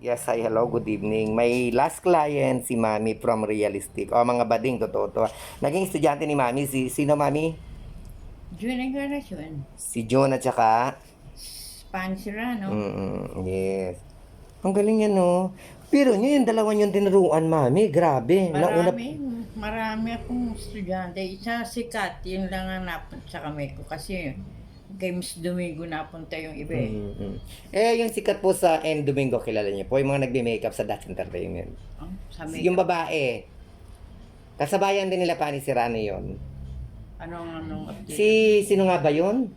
Yes, hi, hello, good evening. May last client, si Mami from Realistic. O, mga bading, totoo to. Naging estudyante ni Mami, sino Mami? June Encarnacion. Si John at saka? Spanish Serrano. Yes. Ang galing yan, no? Pero nyo yung dalawa yung tinuruan, Mami. Grabe. Marami akong estudyante. Isa sikat, yun lang ang napunta sa kamay ko. Kasi kay Miss Domingo napunta yung iba eh. Yung sikat po sa N. Domingo, kilala niyo po. Yung mga nagbe-makeup sa Dutch Entertainment. Sa Yung babae. Kasabayan din nila Pani Serrano yun. Anong Sino nga ba yun?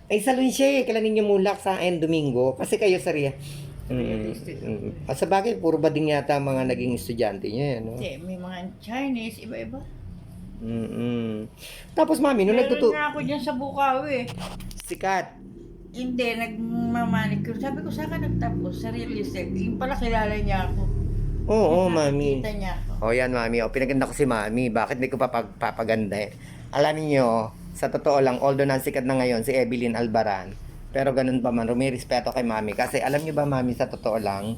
Ay, salon siya eh. Kailan ninyo mulak sa N. Domingo? Kasi kayo sa Realistic. At sa bagay, puro ba din yata mga naging estudyante niya, no? Hindi, may mga Chinese, iba-iba. Tapos, Mami, nung Meron nga ako dyan sa Bukawi eh. sikat. Hindi, nagmamanicure. Sabi ko, saan ka nagtapos? Sa realistic. Yung pala kilala niya ako. Oo, Mami. Nakita niya ako. O yan, Mami. O, pinaganda ko si Mami. Bakit hindi ko papaganda eh? Alam niyo, sa totoo lang, although sikat na ngayon si Evelyn Albaran, pero ganun pa man, rumirespeto kay Mami. Kasi alam niyo ba, Mami, sa totoo lang,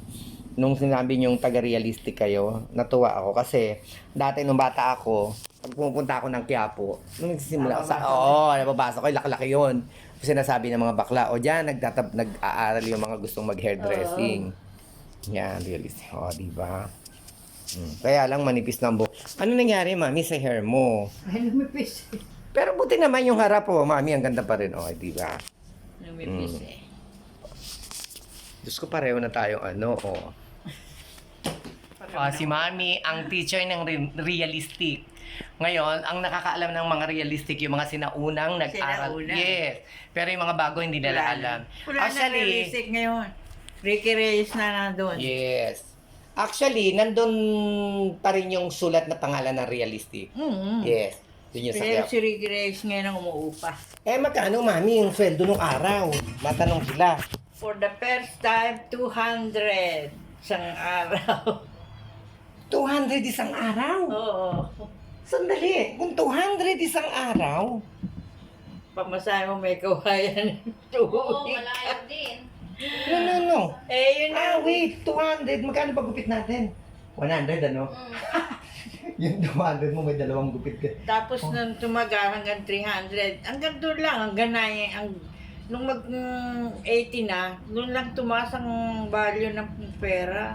nung sinabi niyong taga-realistic kayo, natuwa ako. Kasi dati nung bata ako, pag pumupunta ako ng Quiapo, nung nagsisimula ako nababasa ko, laki-laki yun. Sinasabi ng mga bakla, o dyan, nag-aaral yung mga gustong mag-hairdressing. Yan, realistic. O, diba? Kaya lang manipis ng buhok. Ano nangyari, Mami, sa hair mo? Ay, lumipis. Pero buti naman yung harap po, Mami, ang ganda pa rin. O, diba? Lumipis eh. Diyos ko, pareho na tayo, si Mami, ang teacher ng realistic. Ngayon, ang nakakaalam ng mga realistic, yung mga sinaunang nag-aral. Sinauna. Yes. Pero yung mga bago, hindi nila alam. Wala na realistic ngayon. Ricky Reyes na nandun. Yes. Actually, nandun pa rin yung sulat na pangalan ng realistic. Yes. Yun yung Pero sakya. si Ricky Reyes ngayon ang umuupa. Magkano, Mami, yung sweldo nung araw? Matanong sila. For the first time, 200 isang araw. 200 isang araw? Oo. Sandali, kung 200 isang araw, Pamasahe mo may kawayan. Oo, malayo din. no. Eh, yun na. Wait, 200, magkano ba gupit natin? 100, ano? Yung 200 mo, may dalawang gupit ka. Tapos nung tumaga hanggang 300, hanggang doon lang, hanggang nung mag-80 na, doon lang tumaas ang value ng pera.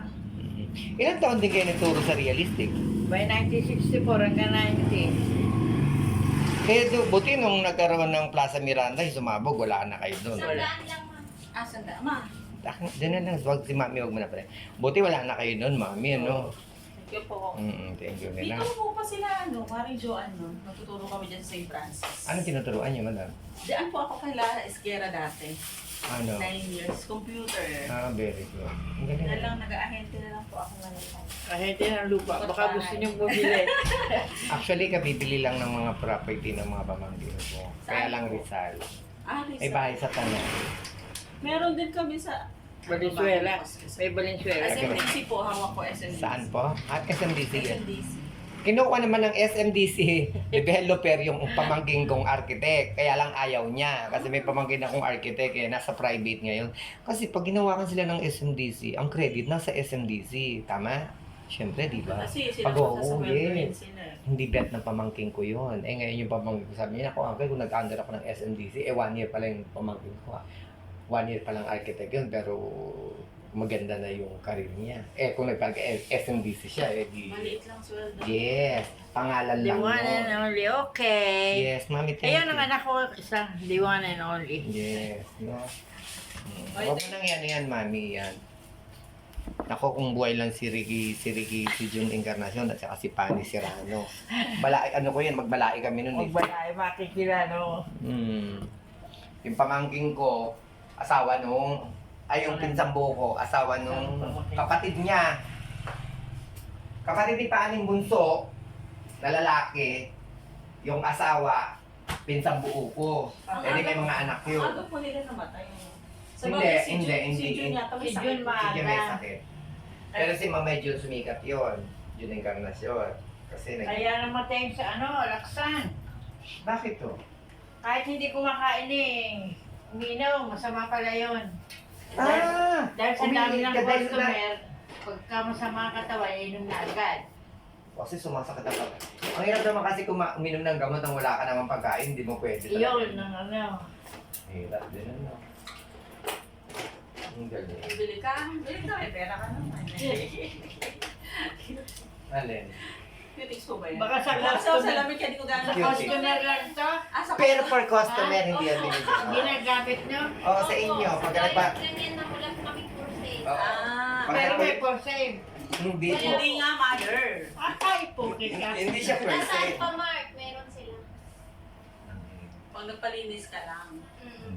Ilang taon din kayo nagturo sa realistic? By 1964 hanggang 90. Kaya buti nung nagkaroon ng Plaza Miranda, sumabog, wala na kayo doon. Sandaan lang, ma. Sandaan, ma. Diyan na lang, wag si Mami, wag mo na pala. Buti wala na kayo doon, Mami, ano? Thank you po. Thank you Dito nila. po pa sila, Maring Joanne, no? Natuturo kami dyan sa St. Francis. Ano tinuturuan niyo, madam? Diyan po ako kay Lara Esquera dati. Ano? 9 years, computer. Very good. Ang galing. Na lang, nag-ahente na lang po ako ngayon. Kahit yan ang lupa, baka gusto niyong bumili. Actually, kabibili lang ng mga property ng mga pamangkin ko. Kaya lang Rizal. Rizal. Ay bahay sa Tanay. Meron din kami sa Valenzuela. May Valenzuela. SMDC po, hawak ko SMDC. Saan po? At SMDC yan. SMDC. Kinukuha naman ng SMDC developer yung pamangkin kong architect. Kaya lang ayaw niya. Kasi may pamangkin akong architect nasa private ngayon. Kasi pag ginawakan sila ng SMDC, ang credit nasa SMDC. Tama? Siyempre, di ba? Kasi sila Pag po sa yes. sila. Hindi bet ng pamangkin ko yun. Ngayon yung pamangkin ko sabi niya, ako, uncle, kung nag-under ako ng SMDC, 1 year pa lang yung pamangkin ko. 1 year pa lang architect yun, pero maganda na yung career niya. Kung nagpag-SMDC siya, di... Maliit lang sweldo. Yes, pangalan The lang. one and only, okay. Yes, Mami, thank Ayun you. ang anak ko, isa, the one and only. Yes, no? Huwag mo nang yan, Mami, yan. Ako, kung buhay lang si June Encarnacion at saka si Pani Serrano. Ano ko yan, magbalai kami nun eh. Huwag ba tayo makikilala, no? Yung pamangking ko, asawa nung, yung pinsang buho ko, asawa nung kapatid niya. Kapatid ni Paning Bunso, na lalaki, yung asawa, pinsang buo ko. Hindi may mga anak yun. Ano po nila namatay? Sa Hindi, bagay, hindi. Si Jun yata may Si sakit. Jun Si Jun may maaga. sakit. Pero si Mama Jun sumikat yun. Jun Encarnacion. Kasi Kaya namatay sa laksan. Bakit to? Kahit hindi kumakain uminom, masama pala yun. Ah! Dahil Dahil sa dami ng Umiinit ka dahil customer, pagka masama ang katawan, inom na agad. Kasi sumasakit ang pag. Ang hirap naman kasi kung uminom ng gamot nang wala ka namang pagkain, hindi mo pwede. Iyon, ng ano. Hirap din ano. Ang galing. Bili ka. Bili ka, may pera ka naman. Alin? Cutics po ba yan? Baka sa Baka customer. sa lamin ka, di ko Sa gano'n. Cute. customer lang to. Sa Pero for customer, Ah, hindi yan binigyan. Ginagamit nyo. Oo, sa inyo. Pag nagpa... Lang yan na wala kami for sale. Oo. Ah, Pag Pero nagpa- may for sale. Hindi po. hindi nga, mother. Ay, puki ka. Hindi siya per Nasa se. Alphamart, meron sila. Pag nagpalinis ka lang.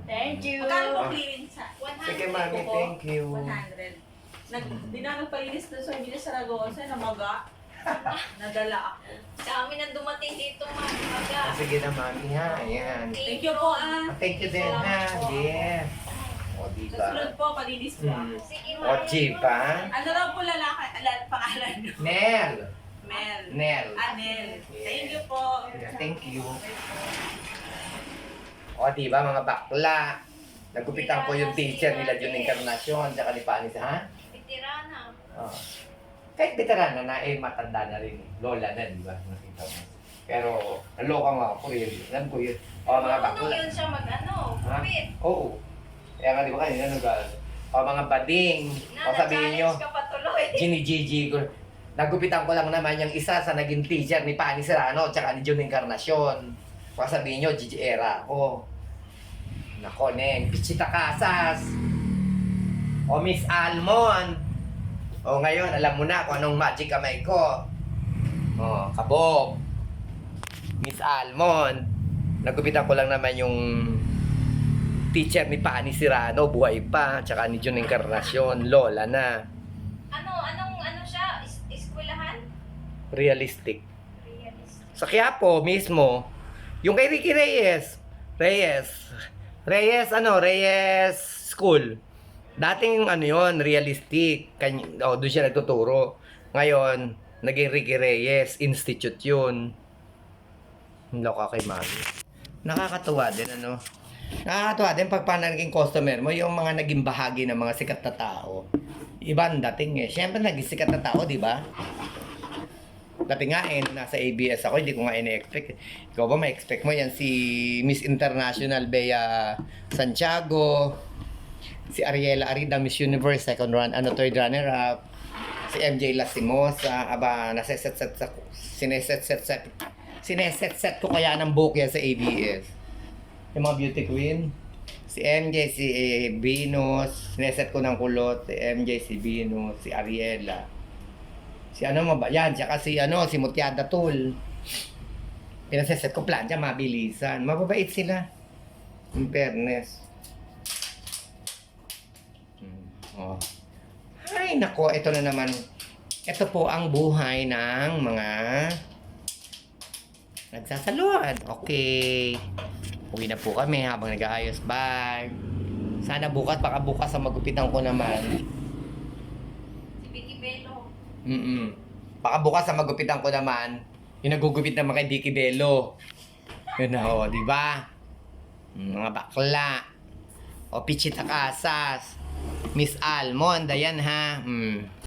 Thank you. Magkano po cleaning sa? 100. Sige, mami. Thank you. 100. Di na nagpalinis doon sa Emilia Saragosa, namaga. Nadala ako. Dami nang dumating dito, ma'am. Ah, Maga. sige na, mami ha. Ayan. Thank you po, ah. Thank you din ha. Yes. O, Sa diba? sunod po, palinis po. Hmm. Sige, O, ma'am. chipa. Ano raw po lalaki, pangalan nyo? Nel. Mel. Nel. Anel. Thank you po. Yeah, thank you. O, diba mga bakla? Nagupitan ko yung teacher nila Jun Encarnacion, tsaka ni Panis, ha? Veterana. Oh. Kahit veterana na, matanda na rin. Lola na, di ba? Nakita mo. Pero, naloka nga ako yun. Alam ko yun. O, mga Marunong bakla. yun siya mag-ano, Ha? kupit. Oo. Kaya nga, di ba kanina o, mga bading. O, sabihin nyo, Na-challenge ka pa tuloy. Gini-Gigi ko. Nagupitan ko lang naman yung isa sa naging teacher ni Pani Serrano tsaka ni Jun Encarnacion. O, sabihin nyo, Gigi Era ako. Nako, Neng. Pichita Casas. O, Miss Almond. O, ngayon, alam mo na kung anong magic kamay ko. O, kabog. Miss Almond. Nagupitan ko lang naman yung teacher ni Pani Serrano, buhay pa, tsaka ni Jun Encarnacion, lola na. Ano siya? Eskwelahan? Realistic. Realist. Sa Quiapo mismo, yung kay Ricky Reyes. Reyes School. Dating realistic. Doon siya nagtuturo. Ngayon, naging Ricky Reyes Institute yun. Loka kay mami. Nakakatuwa din, Nakakatuwa din pag paano naging customer mo, yung mga naging bahagi ng mga sikat na tao. Iba ang dating Siyempre, naging sikat na tao, di ba? Dati nga nasa ABS ako, hindi ko nga ina-expect. Ikaw ba ma-expect mo yan si Miss International Bea Santiago, si Ariela Arida, Miss Universe, third runner-up, si MJ Lastimosa, sineset ko kaya ng book yan sa ABS. Yung mga beauty queen, si MJ, si Venus, sineset ko ng kulot, si MJ, si Venus, si Ariela. Si yan, tsaka si Mutiada Tool. Pinaseset ko plancha, mabilisan. Mababait sila. In fairness. Oh. Ay, nako, ito na naman. Ito po ang buhay ng mga nagsasalon. Okay. Uwi na po kami habang nag-aayos. Bye. Sana baka bukas ang magupitan ko naman. Si Vicky Bello. Baka bukas ang magupitan ko naman, yung nagugupit naman kay Dicky Bello. Yun na, di ba? Mga bakla. O, Pichita Casas. Miss Almond, ayan ha.